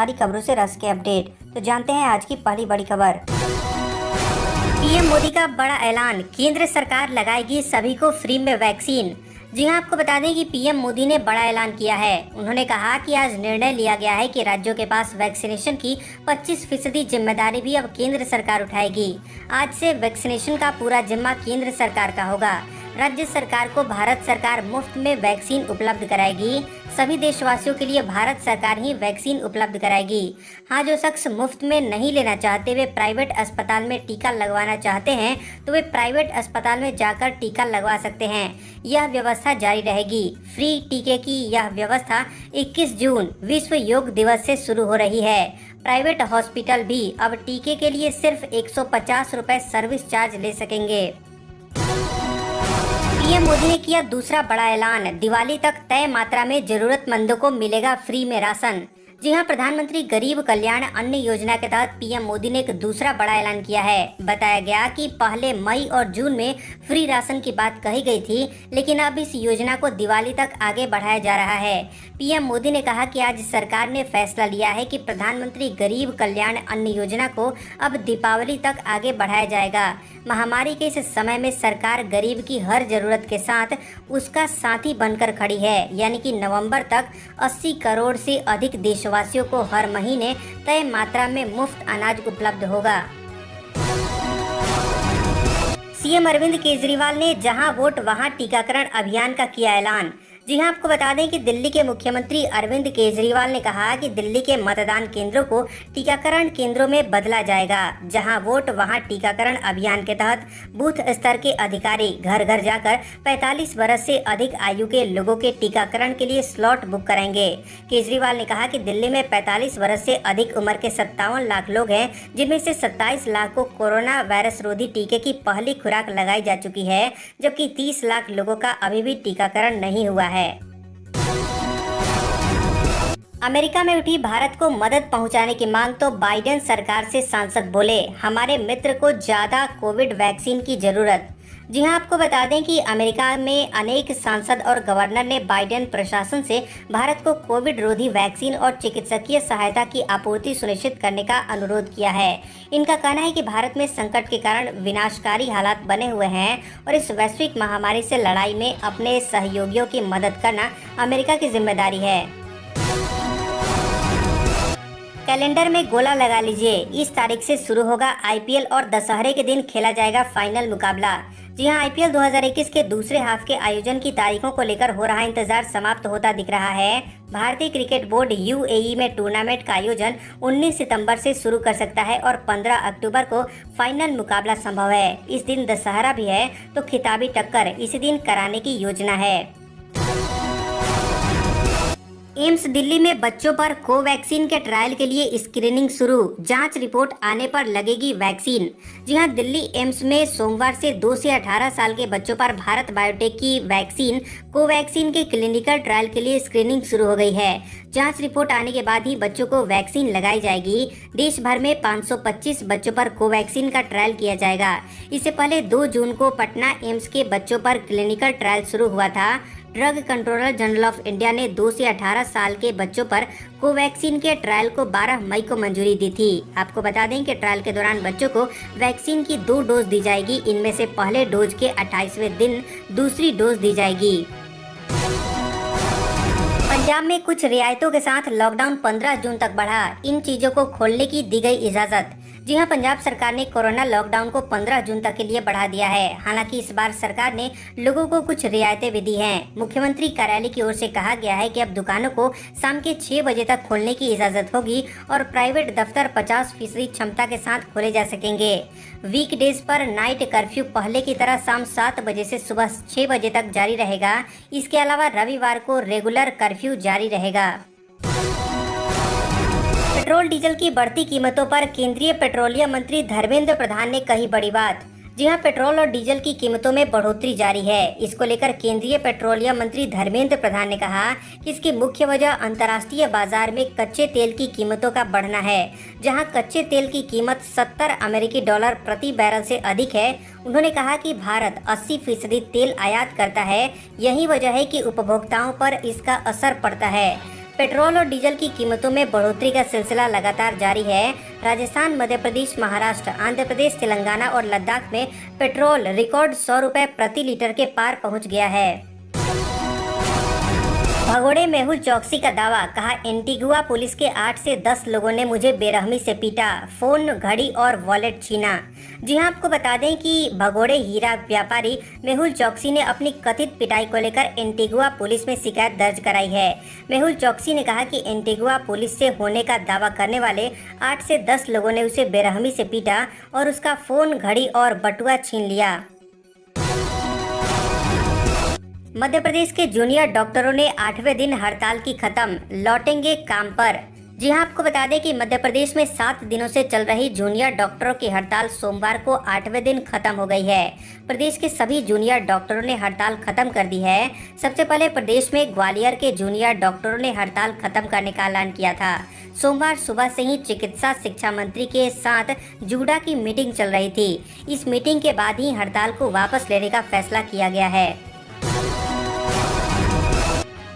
सारी खबरों से रस के अपडेट। तो जानते हैं आज की पहली बड़ी खबर। पीएम मोदी का बड़ा ऐलान, केंद्र सरकार लगाएगी सभी को फ्री में वैक्सीन। जी हां, आपको बता दें कि पीएम मोदी ने बड़ा ऐलान किया है। उन्होंने कहा कि आज निर्णय लिया गया है कि राज्यों के पास वैक्सीनेशन की 25% जिम्मेदारी भी अब केंद्र सरकार उठाएगी। आज से वैक्सीनेशन का पूरा जिम्मा केंद्र सरकार का होगा। राज्य सरकार को भारत सरकार मुफ्त में वैक्सीन उपलब्ध कराएगी। सभी देशवासियों के लिए भारत सरकार ही वैक्सीन उपलब्ध कराएगी। हाँ, जो शख्स मुफ्त में नहीं लेना चाहते, वे प्राइवेट अस्पताल में टीका लगवाना चाहते हैं तो वे प्राइवेट अस्पताल में जाकर टीका लगवा सकते हैं। यह व्यवस्था जारी रहेगी। फ्री टीके की यह व्यवस्था 21 जून विश्व योग दिवस से शुरू हो रही है। प्राइवेट हॉस्पिटल भी अब टीके के लिए सिर्फ 150 रुपए सर्विस चार्ज ले सकेंगे। पीएम मोदी ने किया दूसरा बड़ा ऐलान, दिवाली तक तय मात्रा में जरूरतमंदों को मिलेगा फ्री में राशन। जी हां, प्रधानमंत्री गरीब कल्याण अन्न योजना के तहत पीएम मोदी ने एक दूसरा बड़ा ऐलान किया है। बताया गया कि पहले मई और जून में फ्री राशन की बात कही गई थी, लेकिन अब इस योजना को दिवाली तक आगे बढ़ाया जा रहा है। पीएम मोदी ने कहा कि आज सरकार ने फैसला लिया है कि प्रधानमंत्री गरीब कल्याण अन्न योजना को अब दीपावली तक आगे बढ़ाया जाएगा। महामारी के इस समय में सरकार गरीब की हर जरूरत के साथ उसका साथी बनकर खड़ी है। यानी कि नवंबर तक 80 करोड़ से अधिक देशवासियों को हर महीने तय मात्रा में मुफ्त अनाज उपलब्ध होगा। सीएम अरविंद केजरीवाल ने जहां वोट वहां टीकाकरण अभियान का किया ऐलान। जी हां, आपको बता दें कि दिल्ली के मुख्यमंत्री अरविंद केजरीवाल ने कहा कि दिल्ली के मतदान केंद्रों को टीकाकरण केंद्रों में बदला जाएगा। जहां वोट वहां टीकाकरण अभियान के तहत बूथ स्तर के अधिकारी घर घर जाकर 45 वर्ष से अधिक आयु के लोगों के टीकाकरण के लिए स्लॉट बुक कराएंगे। केजरीवाल ने कहा कि दिल्ली में 45 वर्ष से अधिक उम्र के 57 लाख लोग हैं, जिनमें से 27 लाख को कोरोना वायरस रोधी टीके की पहली खुराक लगाई जा चुकी है, जबकि 30 लाख लोगों का अभी भी टीकाकरण नहीं हुआ है। अमेरिका में उठी भारत को मदद पहुंचाने की मांग तो बाइडेन सरकार से सांसद बोले, हमारे मित्र को ज्यादा कोविड वैक्सीन की जरूरत। जी हां, आपको बता दें कि अमेरिका में अनेक सांसद और गवर्नर ने बाइडेन प्रशासन से भारत को कोविड रोधी वैक्सीन और चिकित्सकीय सहायता की आपूर्ति सुनिश्चित करने का अनुरोध किया है। इनका कहना है कि भारत में संकट के कारण विनाशकारी हालात बने हुए हैं और इस वैश्विक महामारी से लड़ाई में अपने सहयोगियों की मदद करना अमेरिका की जिम्मेदारी है। कैलेंडर में गोला लगा लीजिए, इस तारीख से शुरू होगा आईपीएल और दशहरे के दिन खेला जाएगा फाइनल मुकाबला। जी हां, आईपीएल 2021 के दूसरे हाफ के आयोजन की तारीखों को लेकर हो रहा इंतजार समाप्त होता दिख रहा है। भारतीय क्रिकेट बोर्ड यूएई में टूर्नामेंट का आयोजन 19 सितंबर से शुरू कर सकता है और 15 अक्टूबर को फाइनल मुकाबला संभव है। इस दिन दशहरा भी है तो खिताबी टक्कर इसी दिन कराने की योजना है। एम्स दिल्ली में बच्चों पर कोवैक्सीन के ट्रायल के लिए स्क्रीनिंग शुरू, जांच रिपोर्ट आने पर लगेगी वैक्सीन। जी हां, दिल्ली एम्स में सोमवार से 2 से 18 साल के बच्चों पर भारत बायोटेक की वैक्सीन कोवैक्सीन के क्लिनिकल ट्रायल के लिए स्क्रीनिंग शुरू हो गई है। जांच रिपोर्ट आने के बाद ही बच्चों को वैक्सीन लगाई जाएगी। देश भर में 525 बच्चों पर कोवैक्सीन का ट्रायल किया जाएगा। इससे पहले 2 जून को पटना एम्स के बच्चों पर क्लिनिकल ट्रायल शुरू हुआ था। Drug controller general of India ने 2 से 18 साल के बच्चों पर कोवैक्सीन के ट्रायल को 12 मई को मंजूरी दी थी। आपको बता दें कि ट्रायल के दौरान बच्चों को वैक्सीन की 2 डोज दी जाएगी। इनमें से पहले डोज के 28वें दिन दूसरी डोज दी जाएगी। पंजाब में कुछ रियायतों के साथ लॉकडाउन 15 जून तक बढ़ा, इन चीजों को खोलने की दी गई इजाजत। जी हां, पंजाब सरकार ने कोरोना लॉकडाउन को 15 जून तक के लिए बढ़ा दिया है। हालांकि इस बार सरकार ने लोगों को कुछ रियायतें भी दी हैं। मुख्यमंत्री कार्यालय की ओर से कहा गया है कि अब दुकानों को शाम के 6 बजे तक खोलने की इजाजत होगी और प्राइवेट दफ्तर 50% क्षमता के साथ खोले जा सकेंगे। वीकडेज पर नाइट कर्फ्यू पहले की तरह शाम 7 बजे से सुबह 6 बजे तक जारी रहेगा। इसके अलावा रविवार को रेगुलर कर्फ्यू जारी रहेगा। पेट्रोल डीजल की बढ़ती कीमतों पर केंद्रीय पेट्रोलियम मंत्री धर्मेंद्र प्रधान ने कही बड़ी बात। जी हां, पेट्रोल और डीजल की कीमतों में बढ़ोतरी जारी है। इसको लेकर केंद्रीय पेट्रोलियम मंत्री धर्मेंद्र प्रधान ने कहा कि इसकी मुख्य वजह अंतर्राष्ट्रीय बाजार में कच्चे तेल की कीमतों का बढ़ना है। जहां कच्चे तेल की कीमत 70 अमेरिकी डॉलर प्रति बैरल से अधिक है। उन्होंने कहा कि भारत 80% तेल आयात करता है। यही वजह है कि उपभोक्ताओं पर इसका असर पड़ता है। पेट्रोल और डीजल की कीमतों में बढ़ोतरी का सिलसिला लगातार जारी है। राजस्थान, मध्य प्रदेश, महाराष्ट्र, आंध्र प्रदेश, तेलंगाना और लद्दाख में पेट्रोल रिकॉर्ड 100 रुपए प्रति लीटर के पार पहुंच गया है। भगोड़े मेहुल चौकसी का दावा, कहा एंटीगुआ पुलिस के 8 से 10 लोगों ने मुझे बेरहमी से पीटा, फोन, घड़ी और वॉलेट छीना। जी हां, आपको बता दें कि भगोड़े हीरा व्यापारी मेहुल चौकसी ने अपनी कथित पिटाई को लेकर एंटीगुआ पुलिस में शिकायत दर्ज कराई है। मेहुल चौकसी ने कहा कि एंटीगुआ पुलिस से होने का दावा करने वाले 8 से 10 लोगों ने उसे बेरहमी से पीटा और उसका फोन, घड़ी और बटुआ छीन लिया। मध्य प्रदेश के जूनियर डॉक्टरों ने 8वें दिन हड़ताल की खत्म, लौटेंगे काम पर। जी हां, आपको बता दें कि मध्य प्रदेश में 7 दिनों से चल रही जूनियर डॉक्टरों की हड़ताल सोमवार को 8वें दिन खत्म हो गई है। प्रदेश के सभी जूनियर डॉक्टरों ने हड़ताल खत्म कर दी है। सबसे पहले प्रदेश में ग्वालियर के जूनियर डॉक्टरों ने हड़ताल खत्म करने का ऐलान किया था। सोमवार सुबह से ही चिकित्सा शिक्षा मंत्री के साथ जूडा की मीटिंग चल रही थी। इस मीटिंग के बाद ही हड़ताल को वापस लेने का फैसला किया गया है।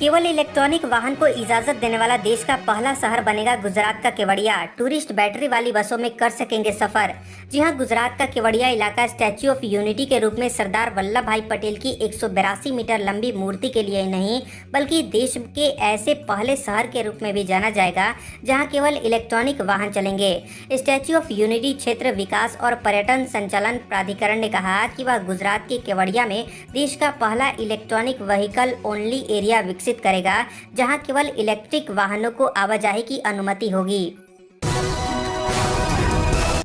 केवल इलेक्ट्रॉनिक वाहन को इजाजत देने वाला देश का पहला शहर बनेगा गुजरात का केवड़िया। टूरिस्ट बैटरी वाली बसों में कर सकेंगे सफर। जी हां, गुजरात का केवड़िया इलाका स्टैच्यू ऑफ यूनिटी के रूप में सरदार वल्लभ भाई पटेल की 182 मीटर लंबी मूर्ति के लिए ही नहीं, बल्कि देश के ऐसे पहले शहर के रूप में भी जाना जाएगा जहां केवल इलेक्ट्रॉनिक वाहन चलेंगे। स्टैच्यू ऑफ यूनिटी क्षेत्र विकास और पर्यटन संचालन प्राधिकरण ने कहा कि वह गुजरात के केवड़िया में देश का पहला इलेक्ट्रॉनिक व्हीकल ओनली एरिया विकसित करेगा, जहां केवल इलेक्ट्रिक वाहनों को आवाजाही की अनुमति होगी।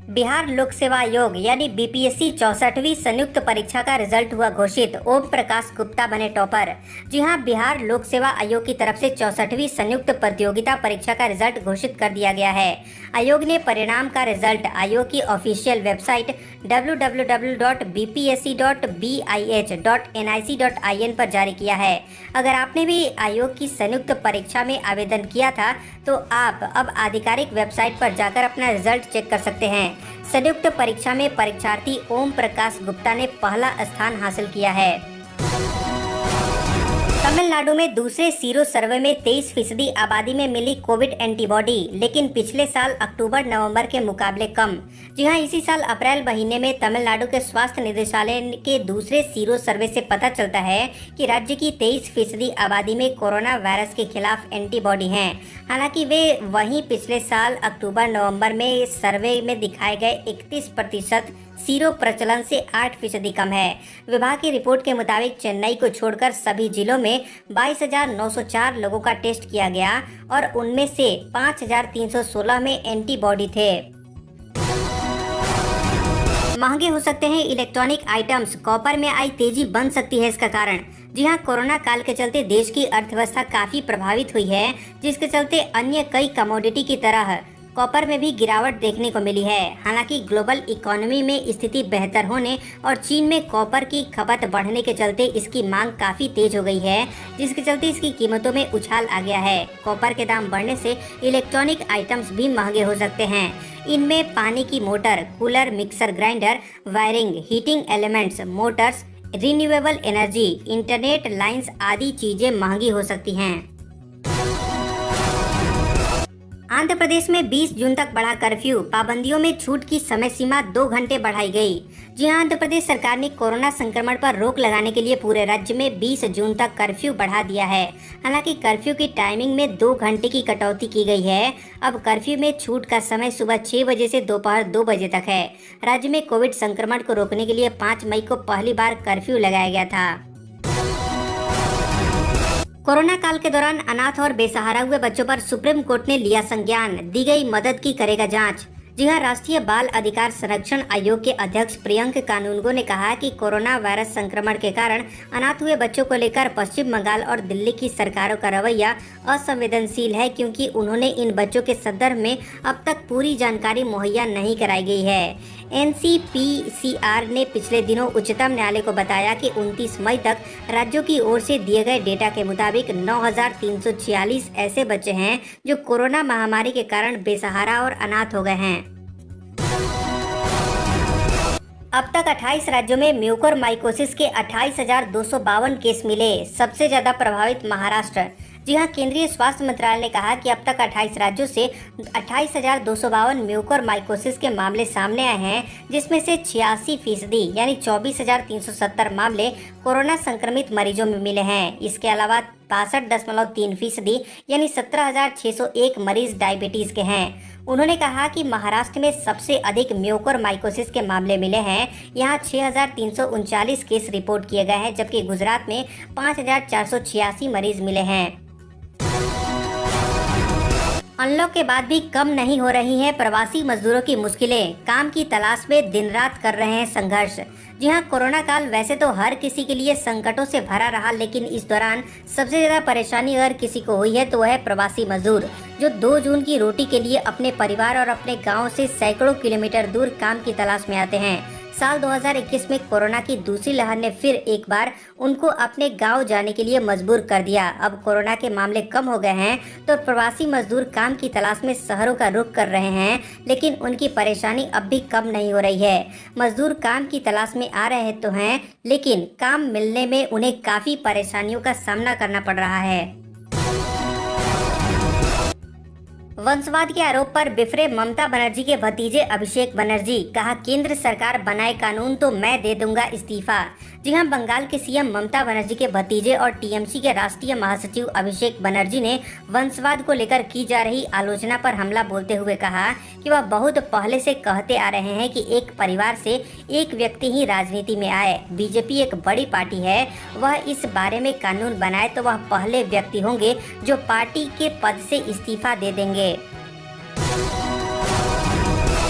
बिहार लोक सेवा आयोग यानी बीपीएससी 64वीं संयुक्त परीक्षा का रिजल्ट हुआ घोषित। ओम प्रकाश गुप्ता बने टॉपर। जी हां, बिहार लोक सेवा आयोग की तरफ से 64वीं संयुक्त प्रतियोगिता परीक्षा का रिजल्ट घोषित कर दिया गया है। आयोग ने परिणाम का रिजल्ट आयोग की ऑफिशियल वेबसाइट www.bpsc.bih.nic.in पर जारी किया है। अगर आपने भी आयोग की संयुक्त परीक्षा में आवेदन किया था तो आप अब आधिकारिक वेबसाइट पर जाकर अपना रिजल्ट चेक कर सकते हैं। संयुक्त परीक्षा में परीक्षार्थी ओम प्रकाश गुप्ता ने पहला स्थान हासिल किया है। तमिलनाडु में दूसरे सीरो सर्वे में 23% आबादी में मिली कोविड एंटीबॉडी, लेकिन पिछले साल अक्टूबर-नवंबर के मुकाबले कम। जी हां, इसी साल अप्रैल महीने में तमिलनाडु के स्वास्थ्य निदेशालय के दूसरे सीरो सर्वे से पता चलता है कि राज्य की 23% आबादी में कोरोना वायरस के खिलाफ एंटीबॉडी हैं। हालांकि वे वहीं पिछले साल अक्टूबर-नवंबर में सर्वे में दिखाए गए 31% सीरो प्रचलन से 8% कम है। विभाग की रिपोर्ट के मुताबिक चेन्नई को छोड़कर सभी जिलों में 22,904 लोगों का टेस्ट किया गया और उनमें से 5,316 में एंटीबॉडी थे। महंगे हो सकते हैं इलेक्ट्रॉनिक आइटम्स, कॉपर में आई तेजी बन सकती है इसका कारण। जी हां, कोरोना काल के चलते देश की अर्थव्यवस्था काफी प्रभावित हुई है, जिसके चलते अन्य कई कमोडिटी की तरह कॉपर में भी गिरावट देखने को मिली है। हालांकि ग्लोबल इकोनॉमी में स्थिति बेहतर होने और चीन में कॉपर की खपत बढ़ने के चलते इसकी मांग काफ़ी तेज हो गई है, जिसके चलते इसकी कीमतों में उछाल आ गया है। कॉपर के दाम बढ़ने से इलेक्ट्रॉनिक आइटम्स भी महंगे हो सकते हैं। इनमें पानी की motor, cooler, mixer grinder, wiring, heating elements, Motors, renewable energy, internet lines आदि चीज़ें महंगी हो सकती हैं। आंध्र प्रदेश में 20 जून तक बढ़ा कर्फ्यू, पाबंदियों में छूट की समय सीमा 2 घंटे बढ़ाई गई। जी हां, आंध्र प्रदेश सरकार ने कोरोना संक्रमण पर रोक लगाने के लिए पूरे राज्य में 20 जून तक कर्फ्यू बढ़ा दिया है। हालांकि कर्फ्यू की टाइमिंग में 2 घंटे की कटौती की गई है। अब कर्फ्यू में छूट का समय सुबह 6 बजे से दोपहर 2 बजे तक है। राज्य में कोविड संक्रमण को रोकने के लिए 5 मई को पहली बार कर्फ्यू लगाया गया था। कोरोना काल के दौरान अनाथ और बेसहारा हुए बच्चों पर सुप्रीम कोर्ट ने लिया संज्ञान, दी गई मदद की करेगा जांच। जी हां, राष्ट्रीय बाल अधिकार संरक्षण आयोग के अध्यक्ष प्रियंक कानूनगो ने कहा कि कोरोना वायरस संक्रमण के कारण अनाथ हुए बच्चों को लेकर पश्चिम बंगाल और दिल्ली की सरकारों का रवैया असंवेदनशील है, क्योंकि उन्होंने इन बच्चों के संदर्भ में अब तक पूरी जानकारी मुहैया नहीं कराई गई है। एनसीपीसीआर ने पिछले दिनों उच्चतम न्यायालय को बताया कि 29 मई तक राज्यों की ओर से दिए गए डेटा के मुताबिक 9,346 ऐसे बच्चे हैं जो कोरोना महामारी के कारण बेसहारा और अनाथ हो गए हैं। अब तक 28 राज्यों में म्यूकोरमाइकोसिस के 28,252 केस मिले। सबसे ज्यादा प्रभावित महाराष्ट्र। जी हां, केंद्रीय स्वास्थ्य मंत्रालय ने कहा कि अब तक 28 राज्यों से 28,252 म्यूकोरमाइकोसिस के मामले सामने आए हैं, जिसमें से 86% यानी 24,370 मामले कोरोना संक्रमित मरीजों में मिले हैं। इसके अलावा 62.3% यानी 17,601 मरीज डायबिटीज के हैं। उन्होंने कहा कि महाराष्ट्र में सबसे अधिक म्यूकोरमाइकोसिस के मामले मिले हैं। यहाँ 6,339 केस रिपोर्ट किए गए हैं, जबकि गुजरात में 5,486 मरीज मिले हैं। अनलॉक के बाद भी कम नहीं हो रही हैं प्रवासी मजदूरों की मुश्किलें। काम की तलाश में दिन रात कर रहे हैं संघर्ष। जी हां, कोरोना काल वैसे तो हर किसी के लिए संकटों से भरा रहा, लेकिन इस दौरान सबसे ज्यादा परेशानी अगर किसी को हुई है तो वह है प्रवासी मजदूर, जो 2 जून की रोटी के लिए अपने परिवार और अपने गांव से सैकड़ों किलोमीटर दूर काम की तलाश में आते हैं। साल 2021 में कोरोना की दूसरी लहर ने फिर एक बार उनको अपने गांव जाने के लिए मजबूर कर दिया। अब कोरोना के मामले कम हो गए हैं तो प्रवासी मजदूर काम की तलाश में शहरों का रुख कर रहे हैं, लेकिन उनकी परेशानी अब भी कम नहीं हो रही है। मजदूर काम की तलाश में आ रहे तो हैं, लेकिन काम मिलने में उन्हें काफी परेशानियों का सामना करना पड़ रहा है। वंशवाद के आरोप पर बिफरे ममता बनर्जी के भतीजे अभिषेक बनर्जी, कहा केंद्र सरकार बनाए कानून तो मैं दे दूंगा इस्तीफा। जी हां, बंगाल के सीएम ममता बनर्जी के भतीजे और टीएमसी के राष्ट्रीय महासचिव अभिषेक बनर्जी ने वंशवाद को लेकर की जा रही आलोचना पर हमला बोलते हुए कहा कि वह बहुत पहले से कहते आ रहे हैं कि एक परिवार से एक व्यक्ति ही राजनीति में आए। बीजेपी एक बड़ी पार्टी है, वह इस बारे में कानून बनाए तो वह पहले व्यक्ति होंगे जो पार्टी के पद से इस्तीफा दे देंगे।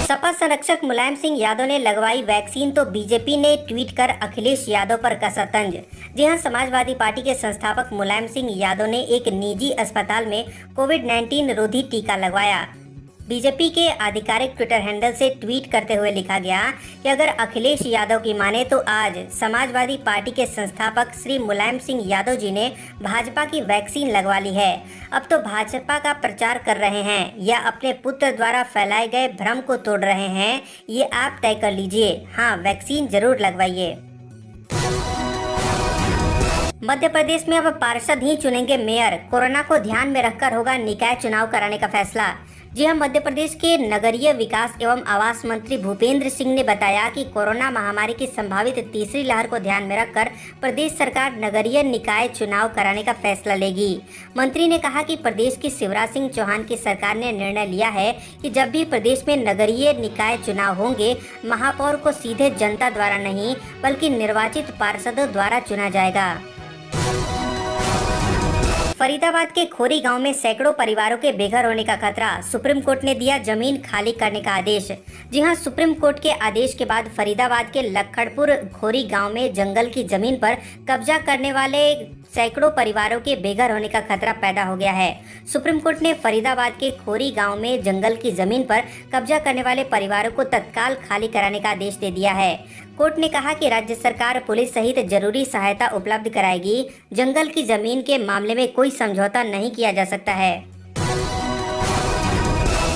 सपा संरक्षक मुलायम सिंह यादव ने लगवाई वैक्सीन तो बीजेपी ने ट्वीट कर अखिलेश यादव पर कसा तंज। जी हां, समाजवादी पार्टी के संस्थापक मुलायम सिंह यादव ने एक निजी अस्पताल में कोविड-19 रोधी टीका लगवाया। बीजेपी के आधिकारिक ट्विटर हैंडल से ट्वीट करते हुए लिखा गया कि अगर अखिलेश यादव की माने तो आज समाजवादी पार्टी के संस्थापक श्री मुलायम सिंह यादव जी ने भाजपा की वैक्सीन लगवा ली है। अब तो भाजपा का प्रचार कर रहे हैं या अपने पुत्र द्वारा फैलाए गए भ्रम को तोड़ रहे हैं, ये आप तय कर लीजिए। हाँ, वैक्सीन जरूर लगवाइए। मध्य प्रदेश में अब पार्षद ही चुनेंगे मेयर, कोरोना को ध्यान में रखकर होगा निकाय चुनाव कराने का फैसला। जी हां, मध्य प्रदेश के नगरीय विकास एवं आवास मंत्री भूपेंद्र सिंह ने बताया कि कोरोना महामारी की संभावित तीसरी लहर को ध्यान में रखकर प्रदेश सरकार नगरीय निकाय चुनाव कराने का फैसला लेगी। मंत्री ने कहा कि प्रदेश की शिवराज सिंह चौहान की सरकार ने निर्णय लिया है कि जब भी प्रदेश में नगरीय निकाय चुनाव होंगे, महापौर को सीधे जनता द्वारा नहीं बल्कि निर्वाचित पार्षदों द्वारा चुना जाएगा। फरीदाबाद के खोरी गांव में सैकड़ों परिवारों के बेघर होने का खतरा, सुप्रीम कोर्ट ने दिया जमीन खाली करने का आदेश। जी हां, सुप्रीम कोर्ट के आदेश के बाद फरीदाबाद के लखड़पुर खोरी गांव में जंगल की जमीन पर कब्जा करने वाले सैकड़ों परिवारों के बेघर होने का खतरा पैदा हो गया है। सुप्रीम कोर्ट ने फरीदाबाद के खोरी गांव में जंगल की जमीन पर कब्जा करने वाले परिवारों को तत्काल खाली कराने का आदेश दे दिया है। कोर्ट ने कहा कि राज्य सरकार पुलिस सहित जरूरी सहायता उपलब्ध कराएगी। जंगल की जमीन के मामले में कोई समझौता नहीं किया जा सकता है।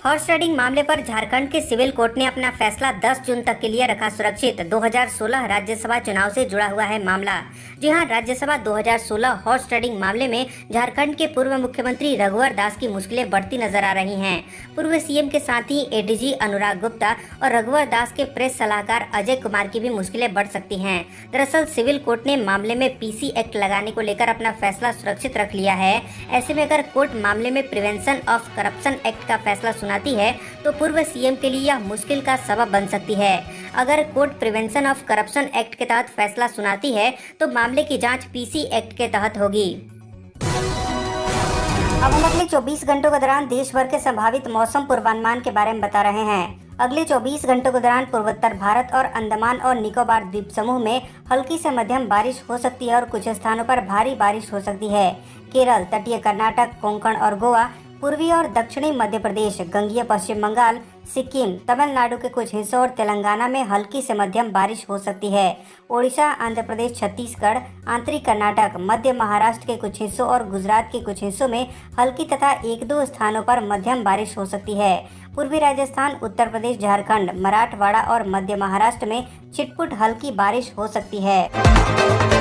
हॉर्स राइडिंग मामले पर झारखंड के सिविल कोर्ट ने अपना फैसला 10 जून तक के लिए रखा सुरक्षित। 2016 राज्यसभा चुनाव से जुड़ा हुआ है मामला। जी हां, राज्यसभा 2016 हॉर्स राइडिंग मामले में झारखंड के पूर्व मुख्यमंत्री रघुवर दास की मुश्किलें बढ़ती नजर आ रही हैं। पूर्व सीएम के साथ ही एडीजी अनुराग गुप्ता और रघुवर दास के प्रेस सलाहकार अजय कुमार की भी मुश्किलें बढ़ सकती हैं। दरअसल सिविल कोर्ट ने मामले में पीसी एक्ट लगाने को लेकर अपना फैसला सुरक्षित रख लिया है। ऐसे में अगर कोर्ट मामले में प्रिवेंशन ऑफ करप्शन एक्ट का फैसला सुनाती है तो पूर्व सीएम के लिए यह मुश्किल का सबब बन सकती है। अगर court prevention of corruption act के तहत फैसला सुनाती है तो मामले की जांच पीसी एक्ट के तहत होगी। अब हम अगले 24 घंटों के दौरान देश भर के संभावित मौसम पूर्वानुमान के बारे में बता रहे हैं। अगले 24 घंटों के दौरान पूर्वोत्तर भारत और अंडमान और निकोबार द्वीप समूह में हल्की से मध्यम बारिश हो सकती है और कुछ स्थानों पर भारी बारिश हो सकती है। केरल, तटीय कर्नाटक, कोंकण और गोवा, पूर्वी और दक्षिणी मध्य प्रदेश, गंगीय पश्चिम बंगाल, सिक्किम, तमिलनाडु के कुछ हिस्सों और तेलंगाना में हल्की से मध्यम बारिश हो सकती है। ओडिशा, आंध्र प्रदेश, छत्तीसगढ़, आंतरिक कर्नाटक, मध्य महाराष्ट्र के कुछ हिस्सों और गुजरात के कुछ हिस्सों में हल्की तथा 1-2 स्थानों पर मध्यम बारिश हो सकती है। पूर्वी राजस्थान, उत्तर प्रदेश, झारखंड, मराठवाड़ा और मध्य महाराष्ट्र में छिटपुट हल्की बारिश हो सकती है।